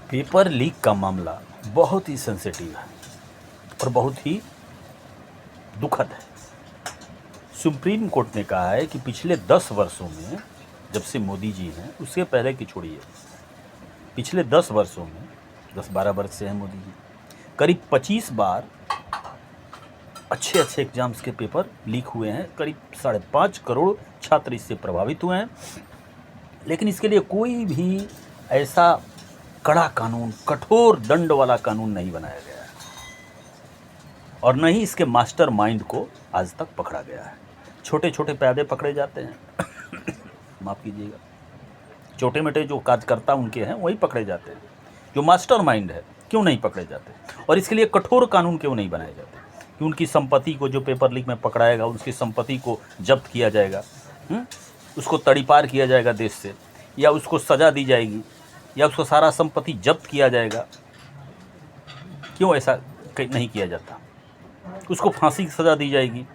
Paper leak का मामला बहुत ही सेंसिटिव है और बहुत ही दुखद है। सुप्रीम कोर्ट ने कहा है कि पिछले 10 वर्षों में, जब से मोदी जी हैं, उसके पहले की छोड़िए, पिछले 10 वर्षों में, 10-12 वर्ष से हैं मोदी जी, करीब 25 बार अच्छे एग्जाम्स के पेपर लीक हुए हैं। करीब 5.5 करोड़ छात्र इससे प्रभावित हुए हैं। लेकिन इसके लिए कोई भी ऐसा कड़ा कानून, कठोर दंड वाला कानून नहीं बनाया गया है और न ही इसके मास्टर माइंड को आज तक पकड़ा गया है। छोटे छोटे प्यादे पकड़े जाते हैं माफ़ कीजिएगा, छोटे मोटे जो कार्यकर्ता उनके हैं वही पकड़े जाते हैं। जो मास्टर माइंड है क्यों नहीं पकड़े जाते? और इसके लिए कठोर कानून क्यों नहीं बनाए जाते कि उनकी संपत्ति को, जो पेपर लीक में पकड़ाएगा उसकी संपत्ति को जब्त किया जाएगा, उसको तड़ीपार किया जाएगा देश से, या उसको सज़ा दी जाएगी, या उसको सारा संपत्ति जब्त किया जाएगा? क्यों ऐसा नहीं किया जाता? उसको फांसी की सज़ा दी जाएगी,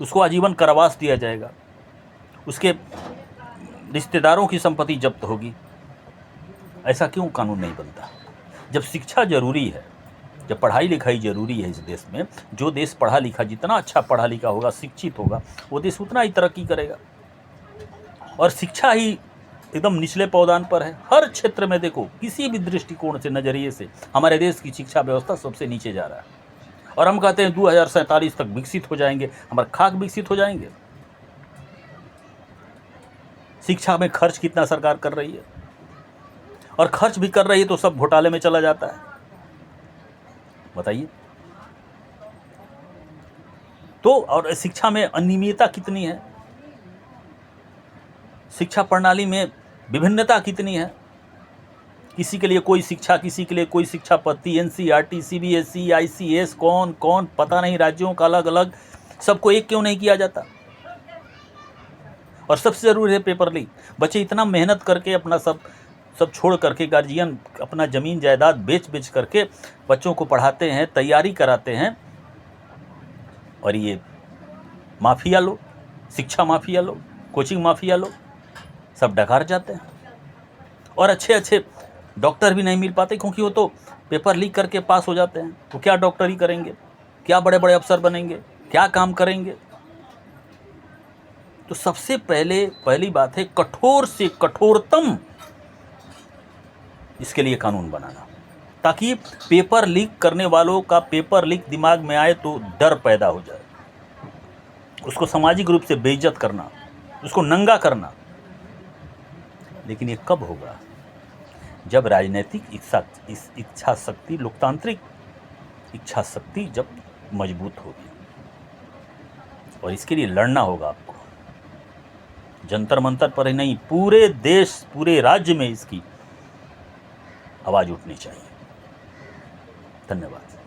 उसको आजीवन कारावास दिया जाएगा, उसके रिश्तेदारों की संपत्ति जब्त होगी। ऐसा क्यों कानून नहीं बनता? जब शिक्षा जरूरी है, जब पढ़ाई लिखाई जरूरी है इस देश में, जो देश पढ़ा लिखा, जितना अच्छा पढ़ा लिखा होगा, शिक्षित होगा, वो देश उतना ही तरक्की करेगा। और शिक्षा ही एकदम निचले पावदान पर है। हर क्षेत्र में देखो, किसी भी दृष्टिकोण से, नज़रिए से हमारे देश की शिक्षा व्यवस्था सबसे नीचे जा रहा है। और हम कहते हैं 2047 तक विकसित हो जाएंगे, हमारे खाक विकसित हो जाएंगे। शिक्षा में खर्च कितना सरकार कर रही है, और खर्च भी कर रही है तो सब घोटाले में चला जाता है। बताइए तो। और शिक्षा में अनियमितता कितनी है, शिक्षा प्रणाली में विभिन्नता कितनी है। किसी के लिए कोई शिक्षा, किसी के लिए कोई शिक्षा पद्धति, एनसीईआरटी, सीबीएसई, आईसीएस, कौन कौन पता नहीं, राज्यों का अलग अलग, सबको एक क्यों नहीं किया जाता? और सबसे ज़रूरी है पेपर लीक। बच्चे इतना मेहनत करके अपना सब छोड़ करके, गार्जियन अपना ज़मीन जायदाद बेच करके बच्चों को पढ़ाते हैं, तैयारी कराते हैं, और ये माफिया लोग, शिक्षा माफिया लोग, कोचिंग माफिया लोग सब डकार जाते हैं। और अच्छे डॉक्टर भी नहीं मिल पाते, क्योंकि वो तो पेपर लीक करके पास हो जाते हैं। तो क्या डॉक्टरी करेंगे, क्या बड़े बड़े अफसर बनेंगे, क्या काम करेंगे? तो सबसे पहली बात है कठोर से कठोरतम इसके लिए कानून बनाना, ताकि पेपर लीक करने वालों का पेपर लीक दिमाग में आए तो डर पैदा हो जाए, उसको सामाजिक रूप से बेइज्जत करना, उसको नंगा करना। लेकिन ये कब होगा? जब राजनीतिक इच्छा शक्ति, लोकतांत्रिक इच्छा शक्ति जब मजबूत होगी। और इसके लिए लड़ना होगा आपको, जंतर मंतर पर ही नहीं, पूरे देश, पूरे राज्य में इसकी आवाज़ उठनी चाहिए। धन्यवाद।